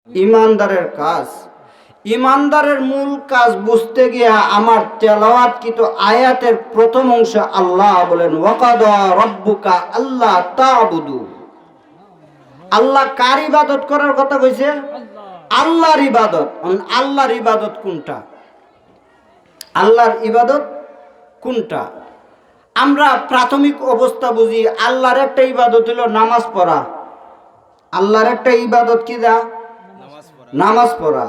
ইমানদারের কাজ। ইমানদারের মূল কাজ বুঝতে গিয়ে আমার তেলাওয়াতকৃত আয়াতের প্রথম অংশ আল্লাহ বলেন ওয়াকাদা রাব্বুকা আল্লাহ তা'বুদু। আল্লাহ কার ইবাদত করার কথা কইছে? আল্লাহর ইবাদত। আল্লাহর ইবাদত কোনটা? আল্লাহর ইবাদত কোনটা? আমরা প্রাথমিক অবস্থা বুঝি। আল্লাহর একটা ইবাদত হলো নামাজ পড়া। আল্লাহর একটা ইবাদত কি? নামাজ পড়া,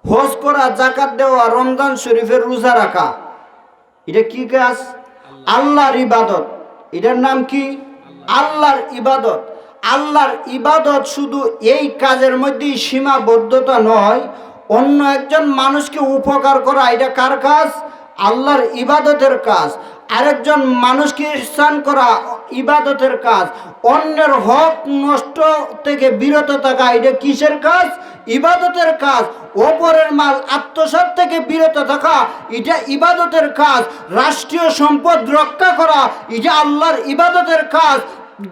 হজ করা, যাকাত দেওয়া, রমজান শরীফের রোজা রাখা। এটা কি কাজ? আল্লাহর ইবাদত। এটার নাম কি? আল্লাহর ইবাদত। আল্লাহর ইবাদত শুধু এই কাজের মধ্যেই সীমাবদ্ধতা নয়, অন্য একজন মানুষকে উপকার করা এটা কার কাজ? আল্লাহর ইবাদতের কাজ। আরেকজন মানুষকে ইহসান করা ইবাদতের কাজ। অন্যের হক নষ্ট থেকে বিরত থাকা এটা কিসের কাজ? ইবাদতের কাজ। অপরের মাল আত্মসাৎ থেকে বিরত থাকা এটা ইবাদতের কাজ। রাষ্ট্রীয় সম্পদ রক্ষা করা এটা আল্লাহর ইবাদতের কাজ।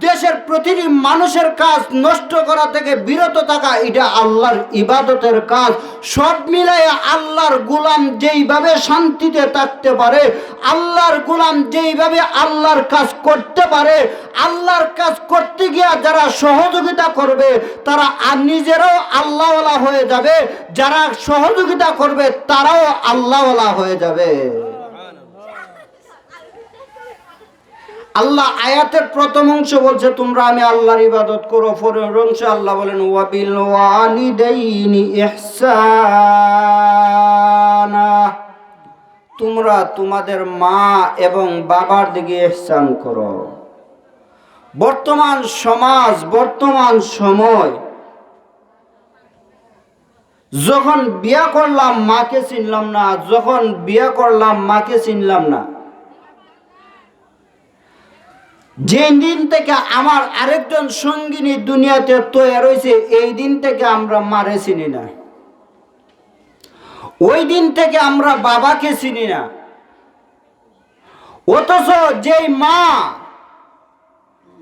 দেশের প্রতিটি মানুষের কাজ নষ্ট করা থেকে বিরত থাকা এটা আল্লাহর ইবাদতের কাজ। সব মিলাইয়া আল্লাহর গোলাম যেইভাবে শান্তিতে থাকতে পারে, আল্লাহর গোলাম যেইভাবে আল্লাহর কাজ করতে পারে, আল্লাহর কাজ করতে গিয়া যারা সহযোগিতা করবে তারা নিজেরাও আল্লাহওয়ালা হয়ে যাবে, যারা সহযোগিতা করবে তারাও আল্লাহওয়ালা হয়ে যাবে। আল্লাহ আয়াতের প্রথম অংশ বলছে তোমরা আমি আল্লাহর ইবাদত করো। পরের অংশে আল্লাহ বলেন ওয়াবিল ওয়ালিদাইনি ইহসানা, তোমরা তোমাদের মা এবং বাবার দিকে ইহসান করো। বর্তমান সমাজ, বর্তমান সময়, যখন বিয়া করলাম মাকে চিনলাম না, যখন বিয়া করলাম মাকে চিনলাম না, যে দিন থেকে আমার আরেকজন সঙ্গিনী দুনিয়াতে তৈরি হয়েছে এই দিন থেকে আমরা মারে চিনি না, ওই দিন থেকে আমরা বাবাকে চিনি না। অথচ যেই মা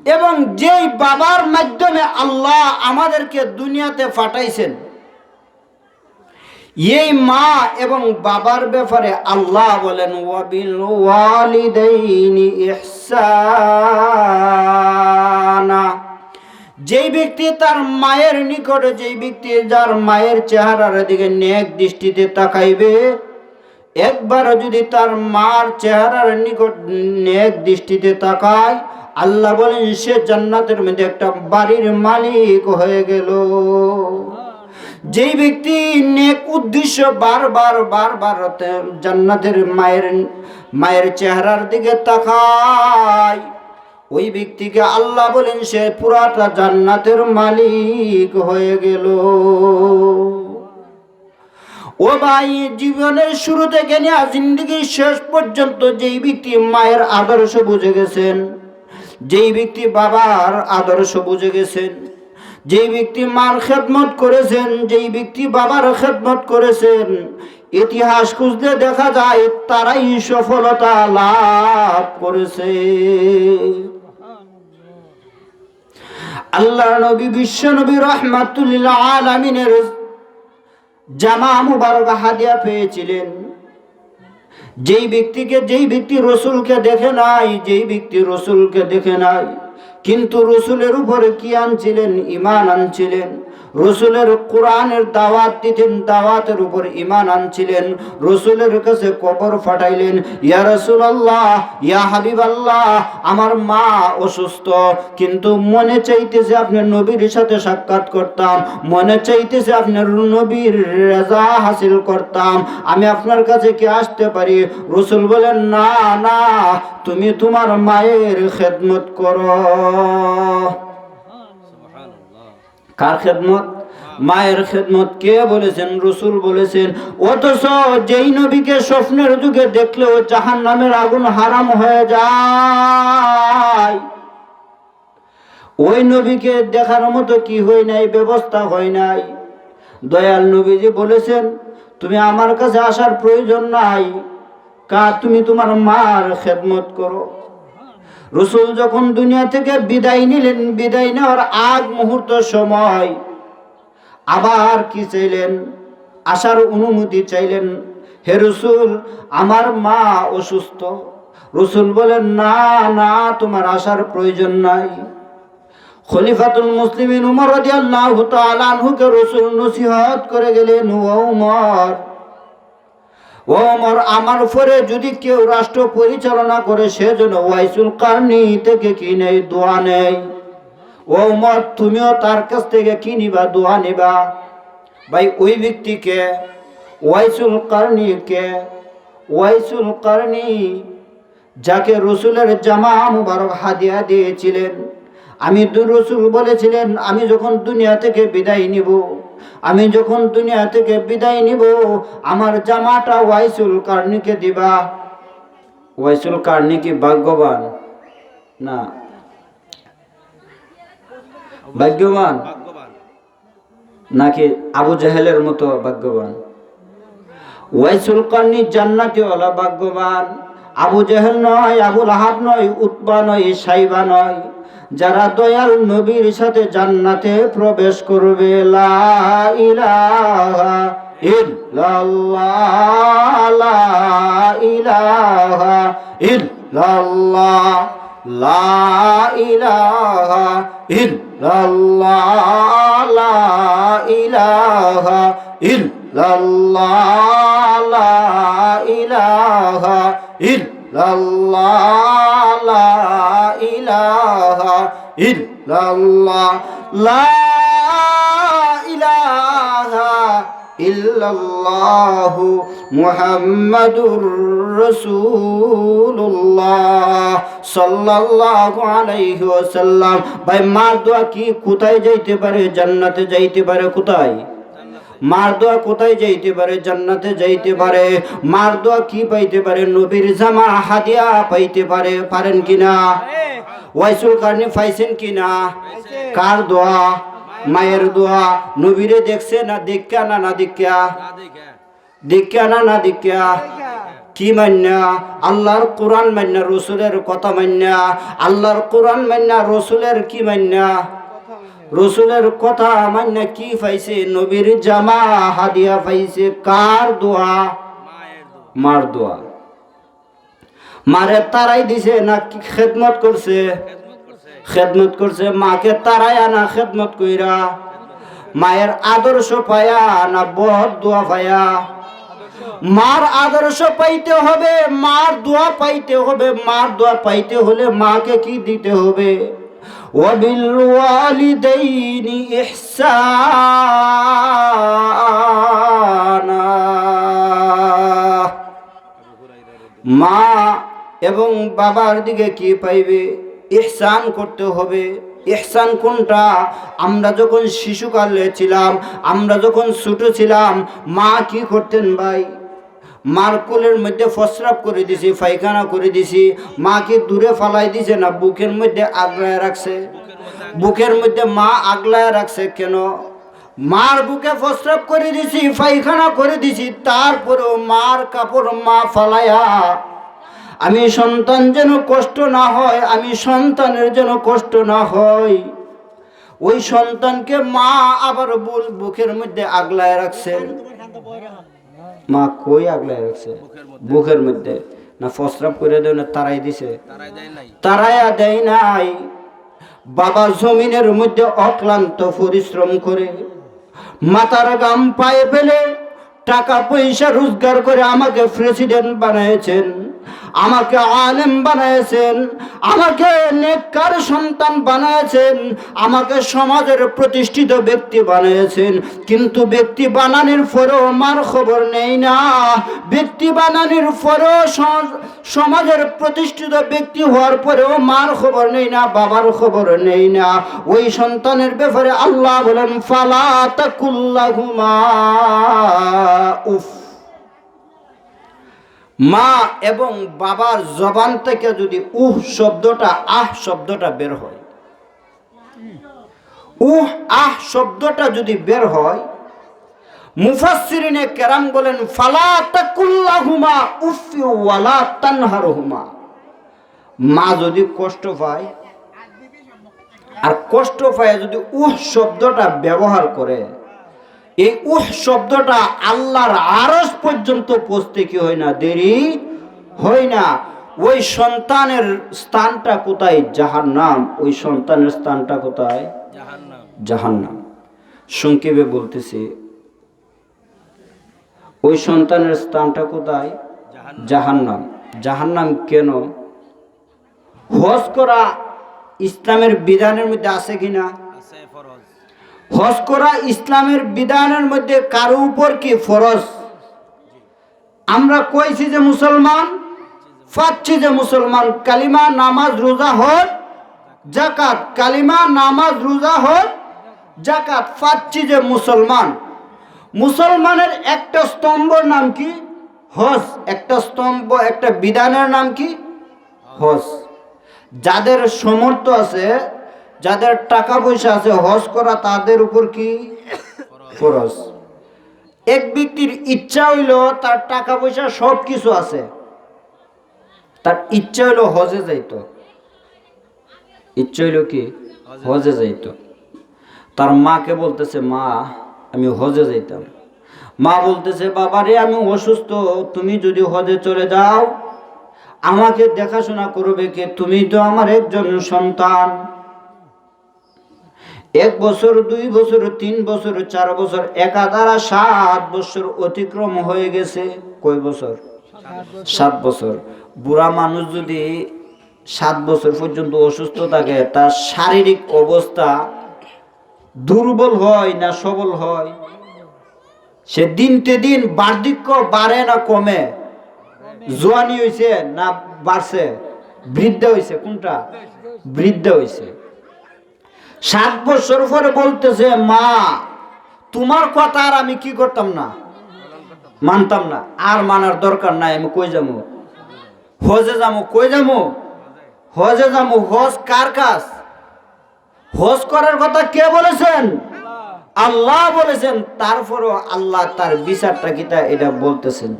এবং যেই বাবার মাধ্যমে আল্লাহ আমাদেরকে দুনিয়াতে পাঠাইছেন, এই মা এবং বাবার ব্যাপারে আল্লাহ বলেন ওয়াবিল ওয়ালিদাইনি ইহসানা। যেই ব্যক্তি তার মায়ের নিকটে, যেই ব্যক্তি যার মায়ের চেহারার দিকে নেক দৃষ্টিতে তাকাইবে, একবারও যদি তার মার চেহারার নিকট নেক দৃষ্টিতে তাকায়, আল্লাহ বলেন সে জান্নাতের মধ্যে একটা বাড়ির মালিক হয়ে গেল। যেই ব্যক্তি নেক উদ্দেশ্য বারবার জান্নাতের মায়ের চেহারার দিকে তাকায়, ওই ব্যক্তিকে আল্লাহ বলেন সে পুরাটা জান্নাতের মালিক হয়ে গেল। ও ভাই, জীবনের শুরু থেকে নিয়ে জিন্দেগির শেষ পর্যন্ত যেই ব্যক্তি মায়ের আদর্শ বুঝে গেছেন, যেই ব্যক্তি বাবার আদর্শ বুঝে গেছেন, যেই ব্যক্তি মার খেদমত করেছেন, যেই ব্যক্তি বাবার খেদমত করেছেন, ইতিহাস খুঁজলে দেখা যায় তারাই সফলতা লাভ করেছে। আল্লাহ নবী, বিশ্ব নবী রাহমাতুল লিল আলামিনের জামা মুবারক হাদিয়া পেয়েছিলেন। যেই ব্যক্তি রসুলকে দেখে নাই, যেই ব্যক্তি রসুলকে দেখে নাই কিন্তু রসুলের উপরে কি আনছিলেন? ঈমান আনছিলেন। রসুলের কোরআনের দাওয়াত দিতেন, দাওয়াতের উপর ঈমান আনছিলেন। রসুলের কাছে কবর ফাটাইলেন, ইয়া রাসূলুল্লাহ, ইয়া হাবিবাল্লাহ, আমার মা অসুস্থ, কিন্তু মনে চাইতেছে আপনার নবীর সাথে সাক্ষাৎ করতাম, মনে চাইতেছে আপনার নবীর রেজা হাসিল করতাম, আমি আপনার কাছে কি আসতে পারি? রসুল বলেন না না, তুমি তোমার মায়ের খেদমত করো। কার খেদমত? মায়ের খেদমত। কে বলেছেন? রসুল বলেছেন। অথচ যেই নবীকে স্বপ্নের যুগে দেখলেও জাহান্নামের আগুন হারাম হয়ে যায়, ওই নবীকে দেখার মতো কি হয় নাই? ব্যবস্থা হয় নাই। দয়াল নবীজি বলেছেন তুমি আমার কাছে আসার প্রয়োজন নাই, তুমি তোমার মার খেদমত করো। রসুল যখন দুনিয়া থেকে বিদায় নিলেন, বিদায় নেওয়ার আগ মুহূর্ত সময় আবার কি চাইলেন? আসার অনুমতি চাইলেন। হে রাসূল, আমার মা অসুস্থ। রাসূল বলেন, না না, তোমার আসার প্রয়োজন নাই। খলিফাতুল মুসলিমিন উমর রাদিয়াল্লাহু তাআলা আনহুকে রাসূল নসিহত করে গেলেন, ও ওমর, আমার উপরে যদি কেউ রাষ্ট্র পরিচালনা করে সেজন্য ওয়াইসুল কারনি থেকে কি নেই? দোয়া নেই। ওমর, তুমিও তার কাছ থেকে কি নিবা? দোয়া নিবা। ভাই, ওই ব্যক্তিকে ওয়াইসুল কারনিকে, ওয়াইসুল কারনি যাকে রসুলের জামা মুবারক হাদিয়া দিয়েছিলেন, রসুল বলেছিলেন, আমি যখন দুনিয়া থেকে বিদায় নিব, আমি যখন দুনিয়া থেকে বিদায় নিব, আমার জামাটা ওয়াইসুল কারনিকে দিবা। ওয়াইসুল কারনি কি ভাগ্যবান? না, ভাগ্যবান নাকি আবু জাহেলের মতো ভাগ্যবান? ওয়াইসুল কারনি জান্নাতি ওয়ালা ভাগ্যবান। আবু জাহেল নয়, আবু লাহাব নয়, উতবা নয়, সাইবা নয়, যারা দয়াল নবীর সাথে জান্নাতে প্রবেশ করবে। লা ইলাহা ইল্লাল্লাহ, লা ইলাহা ইল্লাল্লাহ, লা ইলাহা ইল্লাল্লাহ, লা ইলাহা ইল্লাল্লাহ, লা ইলাহা ইল্লাল্লাহ, লা ইলাহা ইল্লাল্লাহ, লা ইলাহা ইল্লাল্লাহ মুহাম্মাদুর রাসূলুল্লাহ সাল্লাল্লাহু আলাইহি ওয়াসাল্লাম। ভাই, মার দোয়া কি কোথায় যাইতে পারে? জান্নাতে যাইতে পারে। কোথায়? মার দোয়া কোথায় যাইতে পারে? জান্নাতে যাইতে পারে। মার দোয়া কি পাইতে পারে? নবীর জামা হাদিয়া পাইতে পারে। পারেন কিনা? ওয়াইসুল কারনি পাইছেন কিনা? কার দোয়া? মায়ের দোয়া। নবীরে দেখছে না দেখা? না দেখা? দেখা না দেখা? কি মান্না? আল্লাহর কোরআন মান্না, রসুলের কথা মান্না। আল্লাহর কোরআন মান্না, রসুলের কি মান্না? রসুলের কথা মান্না। কি পাইছে? নবীর জামা হাদিয়া পাইছে। কার দোয়া? মার দোয়া। মারে তারাই দিছে না খেদমত করছে? খেদমত করছে। মাকে তারাই আনা খেদমত কইরা? মায়ের আদর্শ পায়া না বদ দোয়া পায়া? মার আদর্শ পাইতে হবে, মার দোয়া পাইতে হবে। মার দোয়া পাইতে হলে মাকে কি দিতে হবে? ওয়াবিল ওয়ালিদাইনি ইহসানা। মা এবং বাবার দিকে কি পাইবে? ইহসান করতে হবে। ইহসান কোনটা? আমরা যখন শিশুকালে ছিলাম, আমরা যখন ছোট ছিলাম, মা কি করতেন ভাই? মার কোলের মধ্যে প্রস্রাব করে দিছি, পায়খানা করে দিছি, মা কি দূরে ফালাই দিছে না বুকের মধ্যে আগলায় রাখছে? বুকের মধ্যে মা আগলায় রাখছে কেন? মার বুকে প্রস্রাব করে দিছি, পায়খানা করে দিছি, তারপরেও মার কাপড় মা ফালায়া, আমি সন্তান যেন কষ্ট না হয়, আমি সন্তানের যেন কষ্ট না হয়, ওই সন্তানকে মা আবার বুকের মধ্যে আগলায় রাখছেন। মা কই আগলায় রাখছে? বুকের মধ্যে। না প্রস্রাব করে দেয় না তারাই দিছে? তারাইয়া দেয় নাই। বাবা জমিনের মধ্যে অক্লান্ত পরিশ্রম করে মাথার গাম পায়ে ফেলে টাকা পয়সা রোজগার করে আমাকে প্রেসিডেন্ট বানিয়েছেন, আমাকে আলেম বানিয়েছেন, আমাকে নেককার সন্তান বানিয়েছেন, আমাকে সমাজের প্রতিষ্ঠিত ব্যক্তি বানিয়েছেন। কিন্তু ব্যক্তি বানানোর পরেও মার খবর নেই না। ব্যক্তি বানানোর পরেও সমাজের প্রতিষ্ঠিত ব্যক্তি হওয়ার পরেও মার খবর নেই না, বাবার খবর নেই না। ওই সন্তানের ব্যাপারে আল্লাহ বলেন, ফালা তাকুল্লাহুমা উফ। মা এবং বাবার জবান থেকে যদি উহ শব্দটা, আহ শব্দটা বের হয়, উহ আহ শব্দটা যদি বের হয়, মুফাসসিরিনে কেরাম বলেন, ফালা তাকুল্লাহুমা উফি ওয়ালা তানহারহুমা। মা যদি কষ্ট পায়, আর কষ্ট পায় যদি উহ শব্দটা ব্যবহার করে, এই শব্দটা আল্লাহর আরশ পর্যন্ত পৌঁছতে কি হয় না, দেরি হয় না। ওই সন্তানের স্থানটা কোথায়? জাহান্নাম। ওই সন্তানের স্থানটা কোথায়? জাহান্নাম। সংক্ষেপে বলতেছি, ওই সন্তানের স্থানটা কোথায়? জাহান্নাম। জাহান্নাম কেন? হজ করা ইসলামের বিধানের মধ্যে আছে কিনা? হজ করা ইসলামের বিধানের মধ্যে কারো উপর কি ফরজ? আমরা কইছি যে মুসলমান, পাচ্ছি যে মুসলমান, কালিমা নামাজ রোজা হজ যাকাত, কালিমা নামাজ রোজা হজ যাকাত, পাচ্ছি যে মুসলমান। মুসলমানের একটা স্তম্ভর নাম কি? হজ। একটা স্তম্ভ, একটা বিধানের নাম কি? হজ। যাদের সামর্থ্য আছে, যাদের টাকা পয়সা আছে হজ করা, তাদের উপর কি ফরজ। এক ব্যক্তির ইচ্ছা হইল, তার টাকা পয়সা সব কিছু আছে, তার ইচ্ছা হইল হজে যাইতো, ইচ্ছা হইল কি হজে যাইতো। তার মাকে বলতেছে, মা আমি হজে যাইতাম। মা বলতেছে, বাবা রে আমি অসুস্থ, তুমি যদি হজে চলে যাও আমাকে দেখাশোনা করবে কে? তুমি তো আমার একজন সন্তান। 1 বছর, 2 বছর, 3 বছর, 4 বছর, একাধারা 7 বছর অতিক্রম হয়ে গেছে। কয় বছর? 7 বছর। বুড়া মানুষ যদি 7 বছর পর্যন্ত অসুস্থ থাকে, তার শারীরিক অবস্থা দুর্বল হয় না সবল হয়? সে দিনকে দিন বার্ধক্য বাড়ে না কমে? জোয়ানি হইছে না বাড়ছে? বৃদ্ধ হইছে। কোনটা? বৃদ্ধ হইছে। 7 বছর পরে বলতেছে, মা তোমার কথা আর আমি কি করতাম না, মানতাম না, আর মানার দরকার নাই, আমি কই যাবো? হজে যাবো। কই যাবো? হজে যাবো। হজ কার কাজ? হজ করার কথা কে বলেছেন? আল্লাহ বলেছেন। তারপরও আল্লাহ তার বিচারটা কিটা এটা বলতেছেন।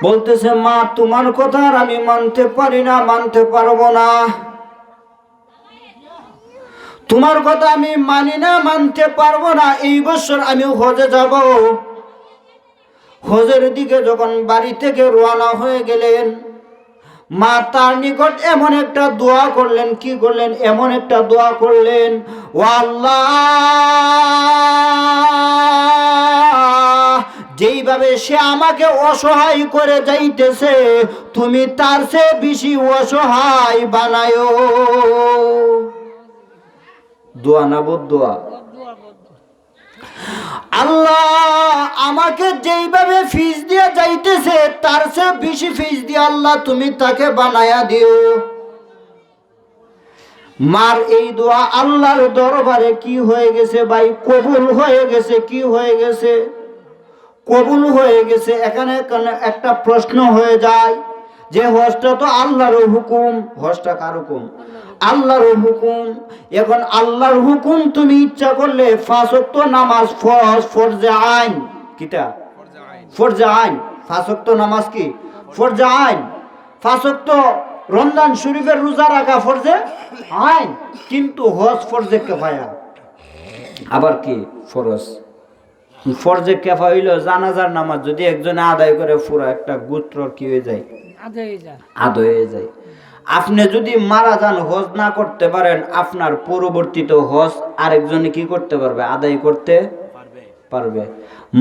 বলতেছে, মা তোমার কথা আর আমি মানতে পারি না, মানতে পারবো না, তোমার কথা আমি মানি না, মানতে পারবো না। এই বছর আমি হজে যাব। হজের দিকে যখন বাড়ি থেকে রওনা হয়ে গেলেন, মা তার নিকট এমন একটা দোয়া করলেন। কি করলেন? এমন একটা দোয়া করলেন, ও আল্লাহ, যেইভাবে সে আমাকে অসহায় করে যাইতেছে, তুমি তার চেয়ে বেশি অসহায় বানায়ো। দোয়া না বদদোয়া? আল্লাহ আমাকে যেইভাবে ফিস দিয়ে যাইতেছে, তার চেয়ে বেশি ফিস দিয়ে আল্লাহ তুমি তাকে বানায়া দিও। মার এই দোয়া আল্লাহর দরবারে কি হয়ে গেছে ভাই? কবুল হয়ে গেছে। কি হয়ে গেছে? কবুল হয়ে গেছে। এখানে একটা প্রশ্ন হয়ে যায় যে হজটা তো আল্লাহর হুকুম। হজটা কার হুকুম? আল্লাহর হুকুম। এখন আল্লাহর হুকুম তুমি ইচ্ছা করলে 5 ওয়াক্ত নামাজ ফরজে আইন। কিটা? ফরজে আইন। 5 ওয়াক্ত নামাজ কি ফরজে আইন। 5 ওয়াক্ত রমজান শরীফের রোজা রাখা ফরজে আইন। কিন্তু হজ ফরজে কিফায়া, আবার কি ফরজ। ফরজে কিফায়া হইল জানাজার নামাজ যদি একজনে আদায় করে, পুরো একটা গোত্র কি হয়ে যায়? আদায় হয়ে যায়। আপনি যদি মারা যান, হজ না করতে পারেন, আপনার পরবর্তীতে হজ আরেকজনে কি করতে পারবে? আদায় করতে পারবে।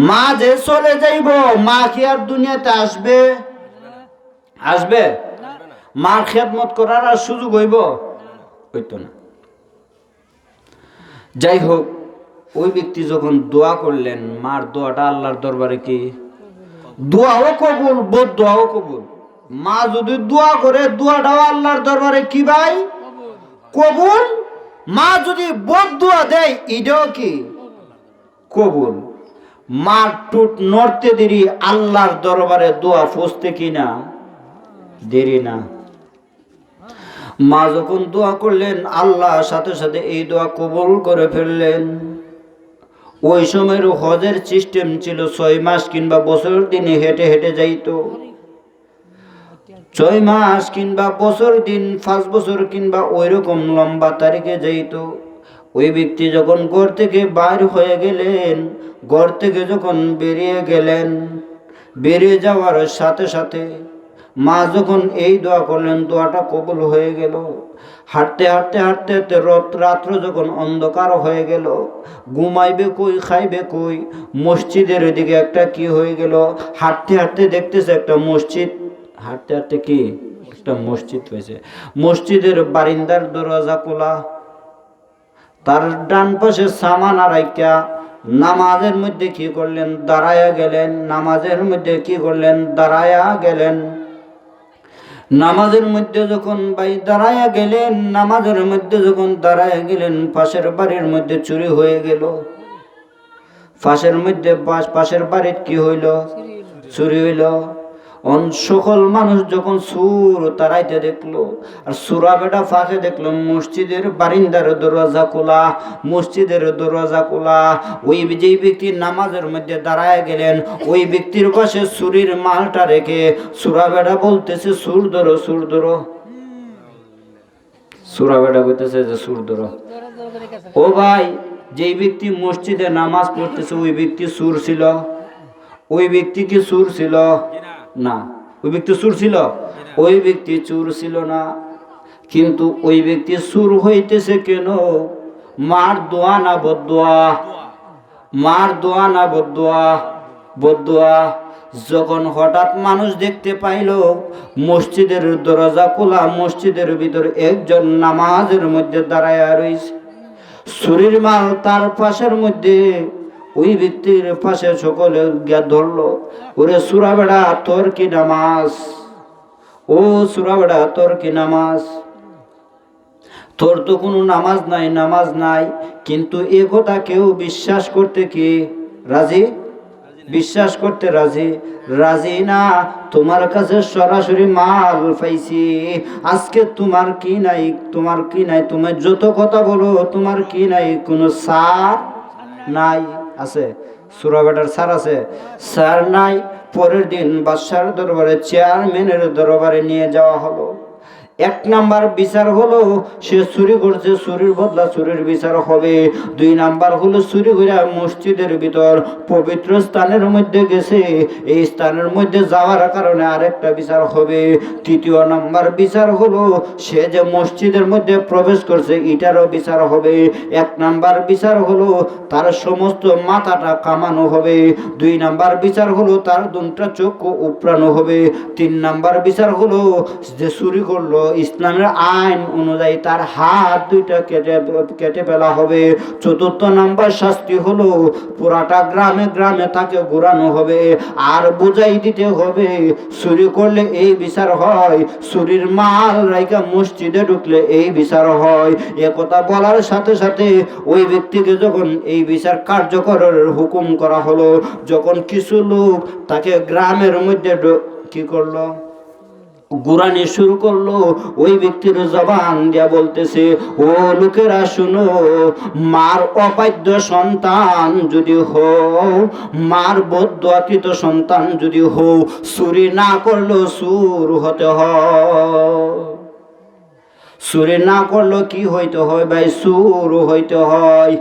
মা যে চলে যাইব, মা কি আর দুনিয়াতে আসবে? আসবে? মার খেদমত করার আর সুযোগ হইব? হইতো না। যাই হোক, ওই ব্যক্তি যখন দোয়া করলেন, মার দোয়াটা আল্লাহর দরবারে কি দোয়াও কবুল, বদদোয়াও কবুল। মা যদি দোয়া করে, দোয়াটাও আল্লাহর দরবারে কি ভাই কবুল। মা যদি বদদোয়া দেয়, এটাও কি কবুল। মা টুট নড়তে দেরি, আল্লাহর দরবারে দোয়া পৌঁছতে কি না দেরি না। মা যখন দোয়া করলেন, আল্লাহ সাথে সাথে এই দোয়া কবুল করে ফেললেন। ওই সময়ের হজের সিস্টেম ছিল 6 মাস কিংবা বছর দিনে হেঁটে হেঁটে যাইতো। 6 মাস কিংবা বছর দিন, 5 বছর কিংবা ওইরকম লম্বা তারিখে যাইতো। ওই ব্যক্তি যখন ঘর থেকে বাইর হয়ে গেলেন, ঘর থেকে যখন বেরিয়ে গেলেন, বেরিয়ে যাওয়ার সাথে সাথে মা যখন এই দোয়া করলেন, দোয়াটা কবুল হয়ে গেল। হাঁটতে হাঁটতে হাঁটতে হাঁটতে রাত্র যখন অন্ধকার হয়ে গেল, ঘুমাইবে কই, খাইবে কই, মসজিদের দিকে একটা কি হয়ে গেল, হাঁটতে হাঁটতে দেখতেছে একটা মসজিদ, হাঁটতে হাঁটতে কি একটা মসজিদ হয়েছে। মসজিদের বারিন্দার দরজা খোলা, তার ডান পাশে সামান আরাইকা নামাজের মধ্যে কি করলেন, দাঁড়ায়া গেলেন। নামাজের মধ্যে কি করলেন, দাঁড়ায়া গেলেন। নামাজের মধ্যে যখন ভাই দাঁড়ায়া গেলেন, নামাজের মধ্যে যখন দাঁড়ায়া গেলেন, পাশের বাড়ির মধ্যে চুরি হয়ে গেল। পাশের বাড়ির কি হইল, চুরি হইল। সকল মানুষ যখন সুর তারাইতে দেখলো, আর সুরা বেটা ফাঁকে দেখলো মসজিদের বারিন্দার দরজা খোলা, মসজিদের দরজা খোলা। ওই যেই ব্যক্তি নামাজের মধ্যে দাঁড়ায় গেলেন, ওই ব্যক্তির পাশে চুরির মালটা রেখে সুরা বেটা বলতেছে সুর ধরো, সুর ধরো। সুরা বেটা বলতেছে যে সুর ধরো। ও ভাই, যেই ব্যক্তি মসজিদে নামাজ পড়তেছে ওই ব্যক্তি সুর ছিল? ওই ব্যক্তি কি সুর ছিল? না। ওই ব্যক্তি সুর ছিল? ওই ব্যক্তি চুর ছিল না। কিন্তু ওই ব্যক্তি সুর হইতেছে কেন? মার দোয়া না বদদোয়া? মার দোয়া না বদদোয়া? বদদোয়া। যখন হঠাৎ মানুষ দেখতে পাইল মসজিদের দরজা খোলা, মসজিদের ভিতরে একজন নামাজের মধ্যে দাঁড়ায় রয়েছে, সুরের মাল তার পাশের মধ্যে, ওই ব্যক্তির পাশে সকলে গিয়া ধরলো, ওরে সুরা বেড়া তোর কি নামাজ? ও সুরা বেড়া তোর কি নামাজ? তোর তো কোনো নামাজ নাই, নামাজ নাই। কিন্তু এ কথা কেউ বিশ্বাস করতে কি রাজি? বিশ্বাস করতে রাজি? রাজি না। তোমার কাছে সরাসরি মাল পাইছি, আজকে তোমার কি নাই, তোমার কি নাই, তুমি যত কথা বলো তোমার কি নাই, কোনো সার নাই। আছে সূরা বেটার সার আছে? সার নাই। পরের দিন বাদশার দরবারে, চেয়ারম্যানের দরবারে নিয়ে যাওয়া হলো। এক নাম্বার বিচার হলো সে চুরি করছে, চুরির বদলা চুরির বিচার হবে। দুই নাম্বার হলো চুরি করে মসজিদের ভিতর পবিত্র স্থানের মধ্যে গেছে, এই স্থানের মধ্যে যাওয়ার কারণে আরেকটা বিচার হবে। তৃতীয় নাম্বার বিচার হলো সে যে মসজিদের মধ্যে প্রবেশ করছে এটারও বিচার হবে। এক নাম্বার বিচার হলো তার সমস্ত মাথাটা কামানো হবে। দুই নাম্বার বিচার হলো তার দুটা চক্ষু উপড়ানো হবে। তিন নাম্বার বিচার হলো যে চুরি করলো ইসলামের আইন অনুযায়ী তার হাত দুইটা কেটে ফেলা হবে। চতুর্থ নাম্বার শাস্তি হলো পুরাটা গ্রামে গ্রামে তাকে ঘোরানো হবে, আর বুঝাই দিতে হবে চুরি করলে এই বিচার হয়, চুরির মাল রাইকা মসজিদে ঢুকলে এই বিচার হয়। একথা বলার সাথে সাথে ওই ব্যক্তিকে যখন এই বিচার কার্যকরের হুকুম করা হলো, যখন কিছু লোক তাকে গ্রামের মধ্যে কি করলো, গুরানি শুরু করলো, ওই ব্যক্তির জবান দিয়া বলতেছে, ও লোকেরা শুনো, মার অবাধ্য সন্তান যদি হও, মার বদ্ধকৃত সন্তান যদি হও, চুরি না করলেও চুর হতে হয়। চুরি না করলেও কি হইতে হয় ভাই? চুর হইতে হয়।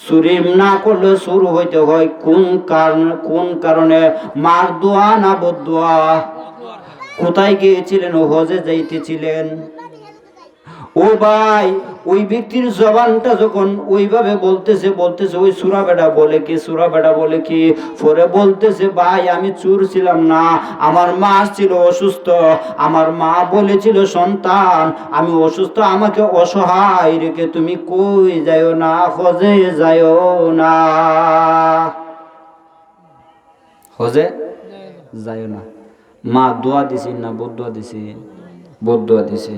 চুরি না করলে চুর হইতে হয়। কোন কারণে? মার দোয়া না বদদোয়া? কোথায় গিয়েছিলেন? হজে যাইতেছিলেন। ও ভাই, ওই ব্যক্তির জবানটা যখন ওইভাবে বলতেছে ওই সূরা বেটা বলে কি, সূরা বেটা বলে কি, পরে বলতেছে ভাই আমি চোর ছিলাম না, আমার মা ছিল অসুস্থ, আমার মা বলেছিল সন্তান আমি অসুস্থ, আমাকে অসহায় রেখে তুমি কই যাইও না, হজে যাইও না, হজে যাইও না। মা দোয়া দিছি না বদদোয়া দিছি? বদদোয়া দিছি।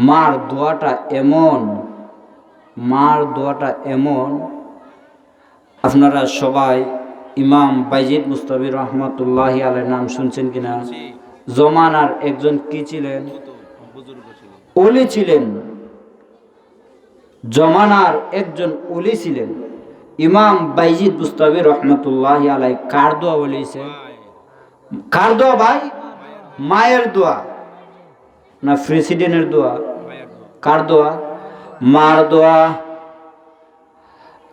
মার দোয়াটা এমন, মার দোয়াটা এমন, আপনারা সবাই ইমাম বাইজিদ মুস্তাবি রহমতুল্লাহি আলাইহির নাম শুনছেন কিনা? জমানার একজন কি ছিলেন? ওলি ছিলেন। জমানার একজন ওলি ছিলেন ইমাম বাইজিদ মুস্তাবি রহমতুল্লাহি আলাইহি। কার দোয়া বলেছে? কার দোয়া ভাই? মায়ের দোয়া না প্রেসিডেন্টের দোয়া? কার দোয়া? মার দোয়া।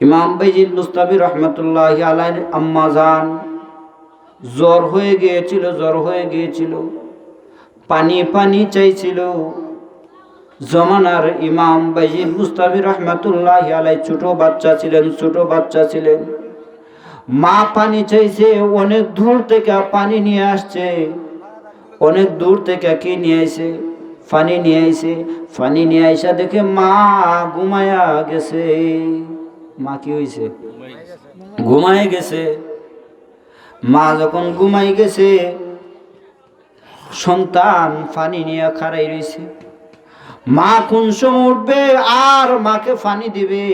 ইমাম বাইজিদ বুস্তামি রহমতুল্লাহি আলাইহির আম্মা জান জ্বর হয়ে গিয়েছিল, পানি পানি চাইছিল। জমানার ইমাম বাইজিদ বুস্তামি রহমতুল্লাহি আলাইহি ছোট বাচ্চা ছিলেন। মা পানি চাইছে, অনেক দূর থেকে পানি নিয়ে আসছে, অনেক দূর থেকে কি নিয়ে আইছে? পানি নিয়ে আইছে। পানি নিয়ে আইসা দেখে মা ঘুমায়া গেছে। মা কি হয়েছে? ঘুমায় গেছে। মা যখন ঘুমাই গেছে, সন্তান পানি নিয়ে খাড়াই রয়েছে। মা কোন সময় উঠবে আর মাকে পানি দিবে,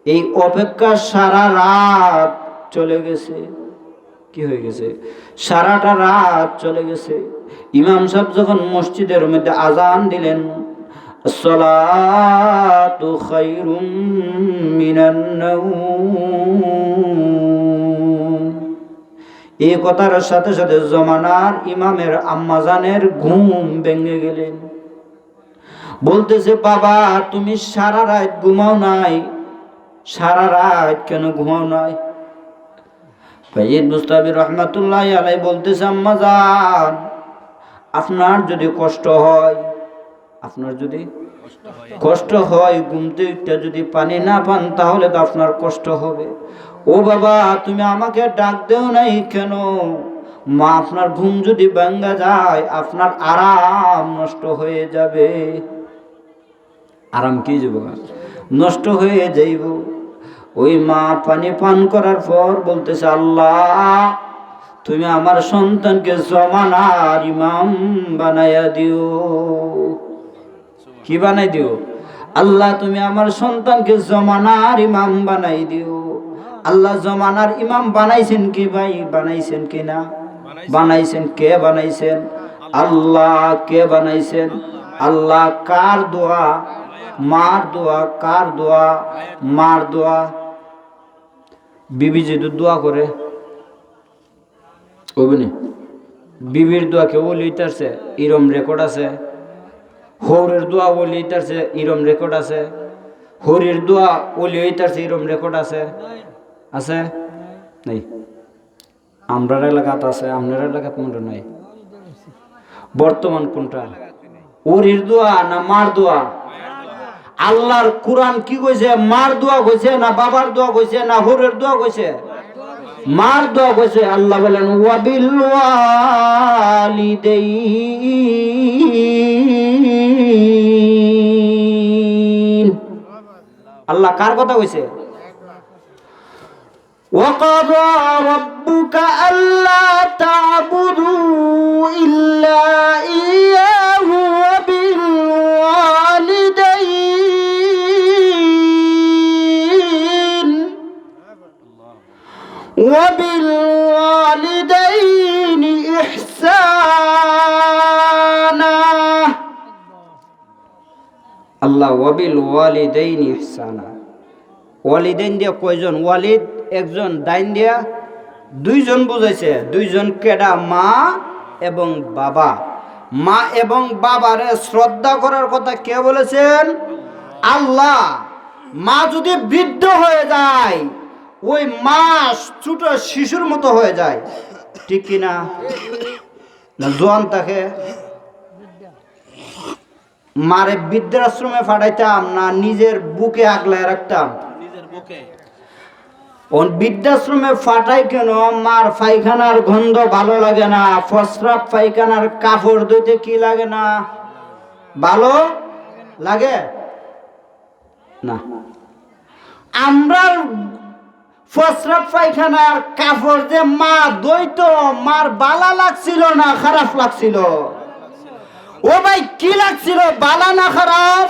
এই অপেক্ষা সারা রাত চলে গেছে। কি হয়ে গেছে? সারাটা রাত চলে গেছে। ইমাম সাহেব যখন মসজিদের মধ্যে আজান দিলেন, আসসালাতু খায়রুম মিনান নাওম, এই কথার সাথে সাথে জমানার ইমামের আম্মাজানের ঘুম ভেঙে গেলেন। বলতেছে, বাবা তুমি সারা রাত ঘুমাও নাই, সারা রাত কেন ঘুমাও নাই? বাইজিদ বুস্তামি রহমাতুল্লাহি আলাইহি বলতেছে, আম্মা জান আপনার যদি কষ্ট হয়, ঘুমতে উঠে যদি পানি না পান তাহলে তো আপনার কষ্ট হবে। ও বাবা তুমি আমাকে ডাক দেও নাই কেন? মা আপনার ঘুম যদি ভাঙা যায় আপনার আরাম নষ্ট হয়ে যাবে। আরাম কি যাব? নষ্ট হয়ে যাইব। ওই মা পানি পান করার পর বলতেছে, আল্লাহ তুমি আমার সন্তানকে জমানার ইমাম বানাইয়া দিও। কি বানাই দিও? আল্লাহ তুমি আমার সন্তানকে জমানার ইমাম বানাই দিও। আল্লাহ জমানার ইমাম বানাইছেন কি ভাই? বানাইছেন কি না? বানাইছেন। কে বানাইছেন? আল্লাহ। কে বানাইছেন? আল্লাহ। কার দোয়া? মার দোয়া। কার দোয়া? মার দোয়া। বিবি যদি দোয়া করে, বিবির দোয়া কেউ লিটারছে এরম রেকর্ড আছে। হৌরের দোয়া ওলি হইতারছে এরম রেকর্ড আছে। হরির দোয়া ওলি হইতারছে এরম রেকর্ড আছে? আছে? নেই। আমরার এলাকাত আছে, আপনার এলাকাত মনে নাই। বর্তমান কোনটা? হরির দোয়া না মার দোয়া? আল্লাহর কুরআন কি কইছে? মার দোয়া কইছে না বাবার দোয়া কইছে না হরের দোয়া কইছে? মার দোয়া কইছে। আল্লাহ বলেন ওয়াবিল ওয়ালিদাইন। আল্লাহ কার কথা কইছে? وَقَضَى رَبُّكَ أَلَّا تَعْبُدُوا إِلَّا إِيَّاهُ وَبِالْوَالِدَيْنِ إِحْسَانًا। আল্লাহ وَبِالْوَالِدَيْنِ إِحْسَانًا। ওয়ালিদাইন দিয়া কয়জন? ওয়ালিদ একজন, দাইন দিয়া দুইজন বুঝাইছে। দুইজন কেডা? মা এবং বাবা। মা এবং বাবারে শ্রদ্ধা করার কথা কে বলেছেন? আল্লাহ। মা যদি বৃদ্ধ হয়ে যায়, ওই মা ছোট শিশুর মতো হয়ে যায়, ঠিক কিনা? না জোয়ান থাকে? মারে বৃদ্ধাশ্রমে পাঠাইতাম না নিজের বুকে আগলায় রাখতাম? বৃদ্ধাশ্রমে ফাটাই কেন? মার পায়খানার গন্ধ ভালো লাগে না, প্রস্রাব পায়খানার কাপড় ধুইতে কি লাগে না? ভালো লাগে না। আমরা প্রস্রাব পায়খানার কাপড় যে মা ধুইতো, মার বালা লাগছিল না খারাপ লাগছিল? ও ভাই কি লাগছিল, বালা না খারাপ?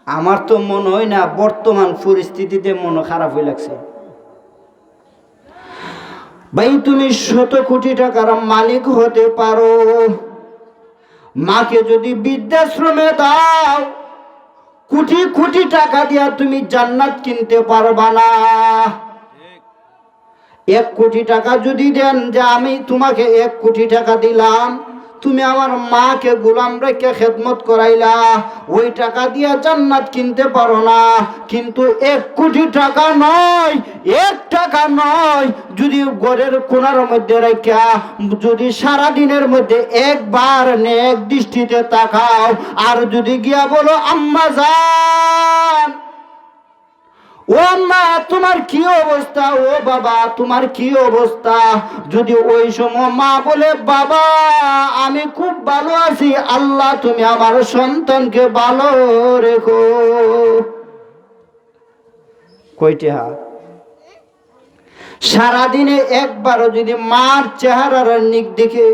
আমার তো মনে হয় না, বর্তমান পরিস্থিতিতে মন খারাপ হয়ে লাগছে। ভাই তুমি 100 কোটি টাকার মালিক হতে পারো, মাকে যদি বৃদ্ধাশ্রমে দাও, কোটি কোটি টাকা দিয়া তুমি জান্নাত কিনতে পারবা না। 1 কোটি টাকা যদি দেন যে আমি তোমাকে 1 কোটি টাকা দিলাম, তুমি আমার মাকে গোলাম রেখে খেদমত করাইলা, ওই টাকা দিয়া জান্নাত কিনতে পারো না। কিন্তু 1 কোটি টাকা নয়, 1 টাকা নয়, যদি ঘরের কোণার মধ্যে রেখা যদি সারা দিনের মধ্যে একবার নেক দৃষ্টিতে তাকাও, আর যদি গিয়া বলো আম্মা জান, ও আম্মা তোমার কি অবস্থা, ও বাবা তোমার কি অবস্থা, যদি ওই সময় মা বলে বাবা আমি খুব ভালো আছি, আল্লাহ তুমি আমার সন্তানকে ভালো রেখো, কয়টা? সারাদিনে একবারও যদি মার চেহারার দিকে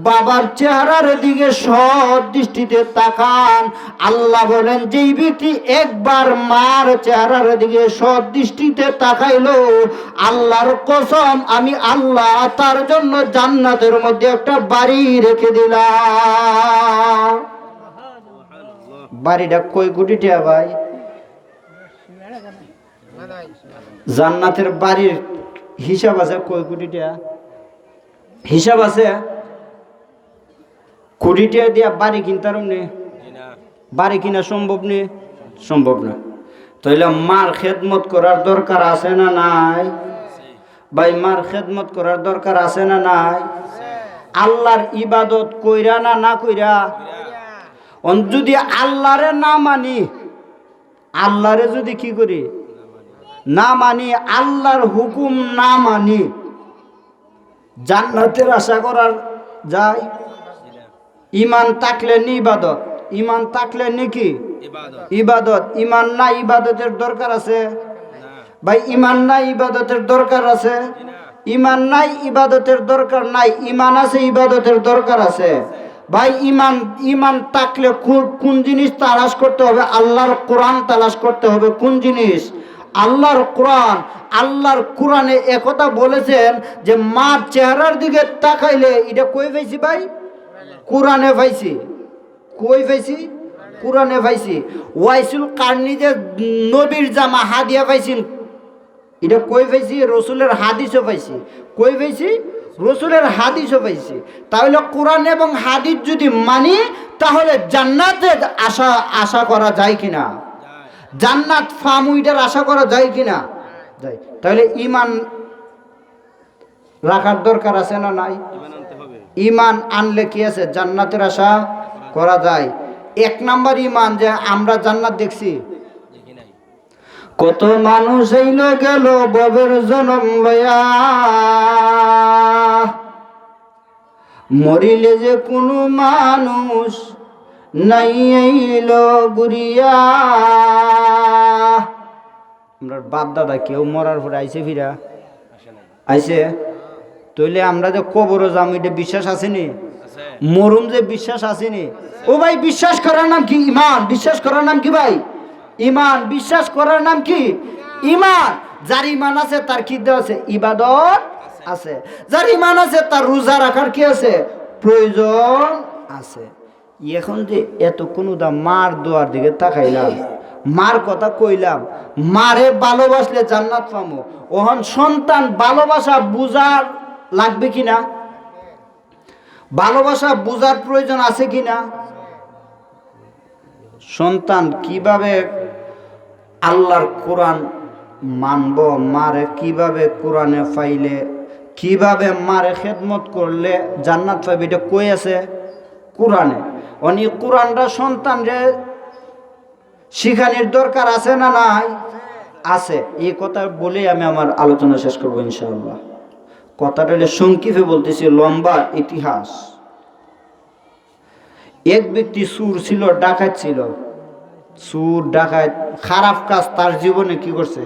বাবার চেহারার দিকে সৎ দৃষ্টিতে তাকান, আল্লাহ বলেন যেই ব্যক্তি একবার মার চেহারার দিকে সৎ দৃষ্টিতে তাকাইলো, আল্লাহর কসম আমি আল্লাহ তার জন্য জান্নাতের মধ্যে একটা বাড়ি রেখে দিলাম। বাড়িটা কয় কোটি টাকা ভাই? জান্নাতের বাড়ির হিসাব আছে কয় কোটি টাকা? হিসাব আছে? কোটি টাকা দিয়া বাড়ি কিনতাম নে? বাড়ি কিনা সম্ভব নেই, সম্ভব না। তাইলে মার খেদমত করার দরকার আছে না নাই ভাই? মার খেদমত করার দরকার আছে না নাই? আল্লাহর ইবাদত কইরা না না কইরা? যদি আল্লাহরে না মানি, আল্লাহরে যদি কি করি না মানি, আল্লাহর হুকুম না মানি, জান্নাতের আশা করার যায়? ইমান থাকলে নি ইবাদত, ইমান থাকলে নাকি ইবাদত। ইমান না ইবাদতের দরকার আছে ভাই? ইমান নাই ইবাদতের দরকার আছে? ইমান নাই ইবাদতের দরকার নাই, ইমান আছে ইবাদতের দরকার আছে ভাই। ইমান থাকলে কোন জিনিস তালাশ করতে হবে? আল্লাহর কোরআন তালাশ করতে হবে। কোন জিনিস? আল্লাহর কোরআন। আল্লাহর কোরআনে একথা বলেছেন যে মার চেহারার দিকে তাকাইলে, এটা কই পাইছি ভাই? কোরআনে পাইছি। কই পাইছি? কোরআনে পাইছি। ওয়াইসুল কারনি যে নবীর জামা হাদিয়া পাইছেন, এটা কই পাইছি? রসুলের হাদিসও পাইছি। কই পাইছি? রসুলের হাদিসও পাইছি। তাহলে কোরআন এবং হাদিস যদি মানি, তাহলে জান্নাতের আশা করা যায় কিনা? জান্নাত ফামুইটার আশা করা যায় কিনা? যায়। তাহলে ইমান রাখার দরকার আছে না নাই? ইমান আনলে কি আছে? জান্নাতের আশা করা যায়। 1 নাম্বার ইমান যে আমরা জান্নাত দেখছি। কত মানুষ এইল গেল ববের জনম লয়া, মরিলে যে কোনো মানুষ নাই এইল গুরিয়া। আমরা বাপ দাদা কেউ মরার পরে আইছে ফিরা? আইছে? তইলে আমরা যে কবরে যাম, এটা বিশ্বাস আসেনি? মরুম যে বিশ্বাস আসেনি? ও ভাই, বিশ্বাস করার নাম কি? ইমান। বিশ্বাস করার নাম কি ভাই? ইমান। বিশ্বাস করার নাম কি? ইমান। যার ইমান আছে তার কি আছে? ইবাদত আছে। যার ইমান আছে তার রোজা রাখার কি আছে? প্রয়োজন আছে। এখন যে এতক্ষণ মার দোয়ার দিকে তাকাইলাম, মার কথা কইলাম, মারে ভালোবাসলে জান্নাত পাবো। ওহন সন্তান ভালোবাসা বুঝার লাগবে কিনা? ভালোবাসা বুঝার প্রয়োজন আছে কিনা? সন্তান কিভাবে আল্লাহর কোরআন মানব, মারে কিভাবে কোরআনে পাইলে, কিভাবে মারে খেদমত করলে জান্নাত পাবে, এটা কই আছে? কোরআনে। অনি কোরআনটা সন্তানরে শিখানোর দরকার আছে না নাই? আছে। এই কথা বলে আমি আমার আলোচনা শেষ করবো ইনশাআল্লাহ। কথাটা সংক্ষেপে বলতেছি, লম্বা ইতিহাস। এক ব্যক্তি সুর ছিল, ডাকাত ছিল। সুর ডাকাত খারাপ কাজ তার জীবনে কি করছে?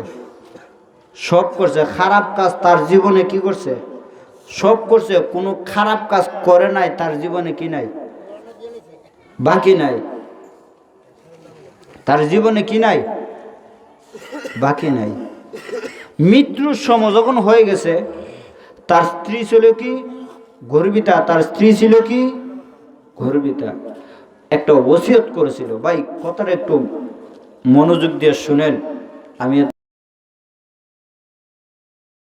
সব করছে। খারাপ কাজ তার জীবনে কি করছে? সব করছে। কোনো খারাপ কাজ করে নাই তার জীবনে কি নাই? বাকি নাই। তার জীবনে কি নাই? বাকি নাই। মৃত্যুর সময় যখন হয়ে গেছে, তার স্ত্রী ছিল কি? গর্বিতা। তার স্ত্রী ছিল কি? গর্বিতা। একটা ওসিয়ত করেছিল। ভাই কথাটা একটু মনোযোগ দিয়ে শুনেন। আমি